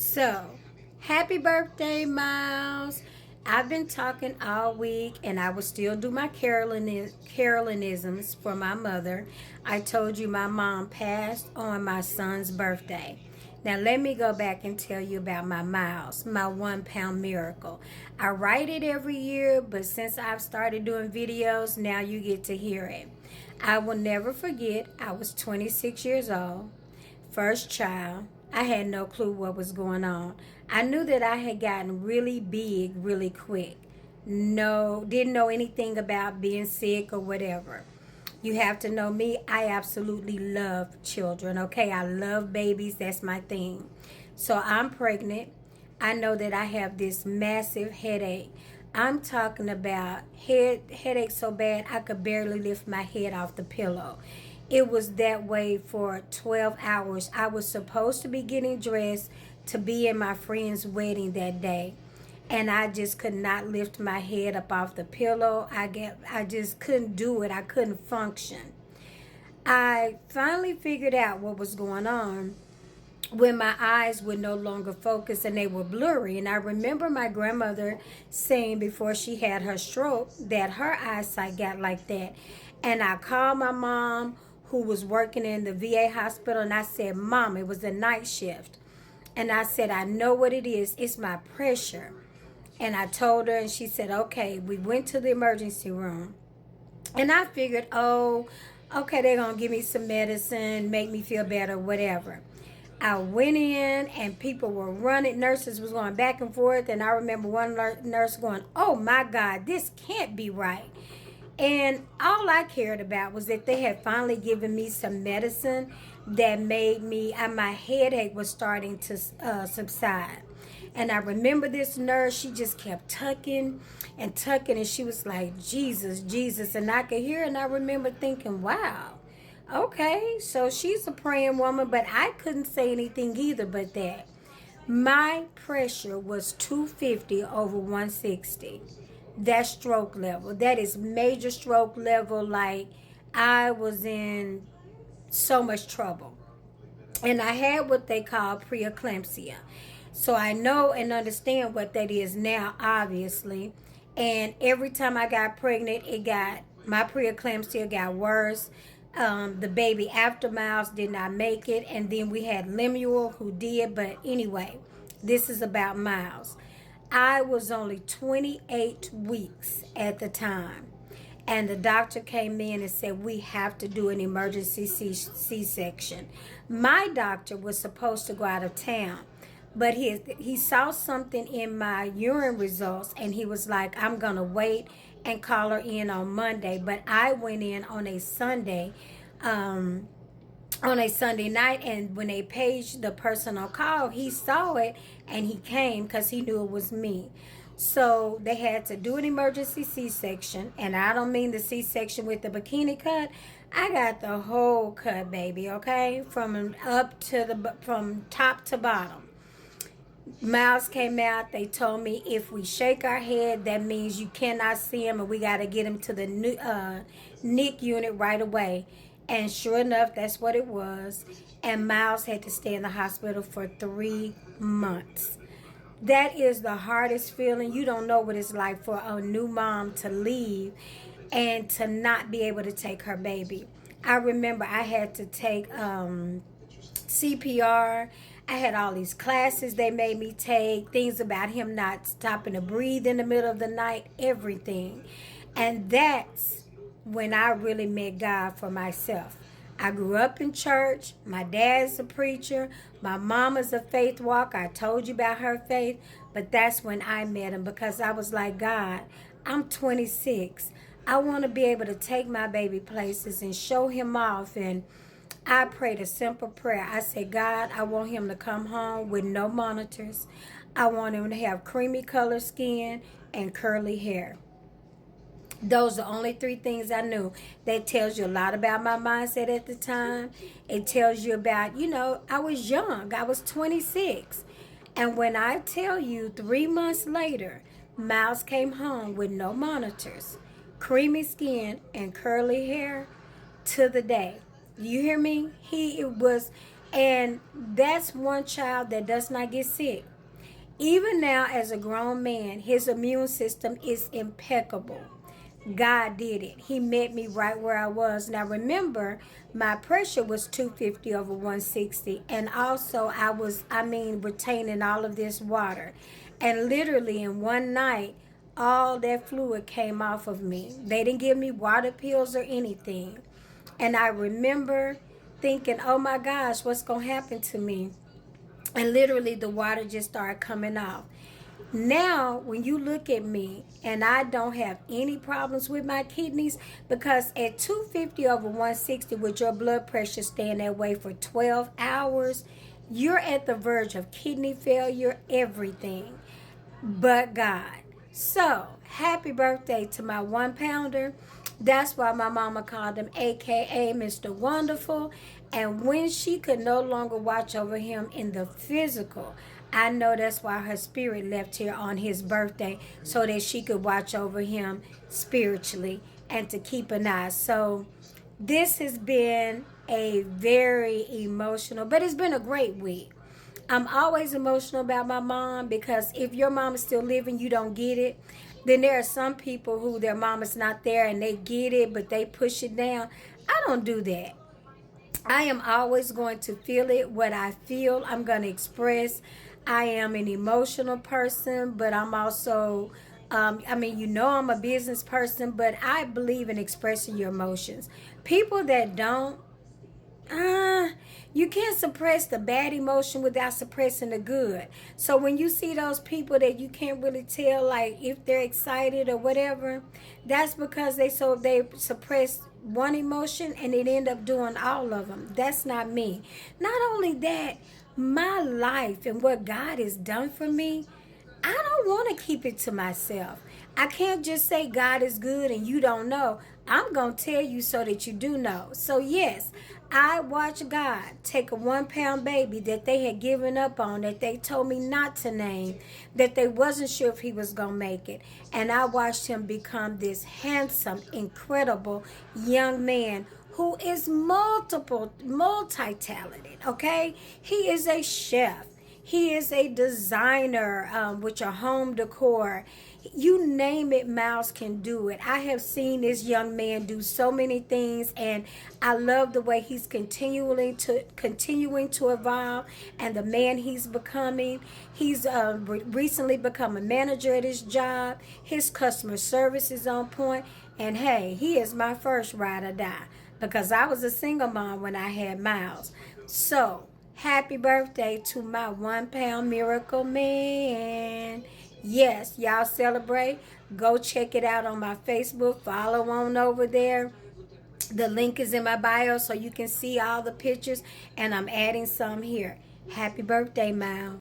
So, happy birthday, Miles. I've been talking all week and I will still do my Carolinisms for my mother. I told you my mom passed on my son's birthday. Now, let me go back and tell you about my Miles, my 1 pound miracle. I write it every year, but since I've started doing videos, now you get to hear it. I will never forget, I was 26 years old. First child. I had no clue what was going on. I knew that I had gotten really big really quick. No, didn't know anything about being sick or whatever. You have to know me, I absolutely love children, okay? I love babies, that's my thing. So I'm pregnant. I know that I have this massive headache. I'm talking about headache so bad I could barely lift my head off the pillow. It was that way for 12 hours. I was supposed to be getting dressed to be in my friend's wedding that day. And I just could not lift my head up off the pillow. I just couldn't do it. I couldn't function. I finally figured out what was going on when my eyes would no longer focus and they were blurry. And I remember my grandmother saying before she had her stroke that her eyesight got like that. And I called my mom, who was working in the VA hospital, and I said, Mom, it was a night shift. And I said, I know what it is. It's my pressure. And I told her, and she said, okay. We went to the emergency room. And I figured, oh, okay, they're going to give me some medicine, make me feel better, whatever. I went in and people were running. Nurses was going back and forth. And I remember one nurse going, oh my God, this can't be right. And all I cared about was that they had finally given me some medicine that made me, my headache was starting to subside. And I remember this nurse, she just kept tucking and tucking. And she was like, Jesus, Jesus. And I could hear, and I remember thinking, wow. Okay, so she's a praying woman, but I couldn't say anything either but that. My pressure was 250 over 160. That's stroke level. That is major stroke level. Like I was in so much trouble. And I had what they call preeclampsia. So I know and understand what that is now, obviously. And every time I got pregnant, my preeclampsia got worse. The baby after Miles did not make it, and then we had Lemuel who did. But anyway, this is about Miles. I was only 28 weeks at the time, and the doctor came in and said we have to do an emergency C-section. My doctor was supposed to go out of town, but he saw something in my urine results, and he was like, I'm gonna wait and call her in on Monday. But I went in on a Sunday, on a Sunday night, and when they paged the person on call, he saw it and he came because he knew it was me. So they had to do an emergency C-section, and I don't mean the C-section with the bikini cut. I got the whole cut, baby, okay, from top to bottom. Miles came out. They told me if we shake our head, that means you cannot see him, and we got to get him to the NIC unit right away. And sure enough, that's what it was. And Miles had to stay in the hospital for 3 months. That is the hardest feeling. You don't know what it's like for a new mom to leave and to not be able to take her baby. I remember I had to take CPR. I had all these classes they made me take, things about him not stopping to breathe in the middle of the night, everything. And that's when I really met God for myself. I grew up in church. My dad's a preacher. My mama's a faith walker. I told you about her faith. But that's when I met him, because I was like, God, I'm 26. I want to be able to take my baby places and show him off. And I prayed a simple prayer. I said, God, I want him to come home with no monitors. I want him to have creamy colored skin and curly hair. Those are the only 3 things I knew. That tells you a lot about my mindset at the time. It tells you about, I was young. I was 26. And when I tell you 3 months later, Miles came home with no monitors, creamy skin, and curly hair to the day. You hear me? And that's one child that does not get sick. Even now, as a grown man, his immune system is impeccable. God did it. He met me right where I was. Now remember, my pressure was 250 over 160. And also retaining all of this water. And literally in one night, all that fluid came off of me. They didn't give me water pills or anything. And I remember thinking, oh my gosh, what's going to happen to me? And literally the water just started coming off. Now, when you look at me, and I don't have any problems with my kidneys, because at 250 over 160 with your blood pressure staying that way for 12 hours, you're at the verge of kidney failure, everything but God. So, happy birthday to my 1 pounder. That's why my mama called him AKA Mr. Wonderful. And when she could no longer watch over him in the physical, I know that's why her spirit left here on his birthday, so that she could watch over him spiritually and to keep an eye. So this has been a very emotional, but it's been a great week. I'm always emotional about my mom, because if your mom is still living, you don't get it. Then there are some people who their mom is not there and they get it, but they push it down. I don't do that. I am always going to feel it. What I feel, I'm going to express. I am an emotional person, but I'm also, I'm a business person, but I believe in expressing your emotions. People that don't, you can't suppress the bad emotion without suppressing the good. So when you see those people that you can't really tell, like if they're excited or whatever, that's because they suppress one emotion and it end up doing all of them. That's not me. Not only that, my life and what God has done for me, I don't want to keep it to myself. I can't just say God is good and you don't know. I'm going to tell you so that you do know. So yes, I watched God take a 1 pound baby that they had given up on, that they told me not to name, that they wasn't sure if he was going to make it. And I watched him become this handsome, incredible young man who is multi-talented, okay? He is a chef. He is a designer with your home decor. You name it, Miles can do it. I have seen this young man do so many things, and I love the way he's continuing to evolve and the man he's becoming. He's recently become a manager at his job. His customer service is on point. And hey, he is my first ride or die, because I was a single mom when I had Miles. So, happy birthday to my 1 pound miracle man. Yes, y'all celebrate. Go check it out on my Facebook. Follow on over there. The link is in my bio so you can see all the pictures, and I'm adding some here. Happy birthday, Miles.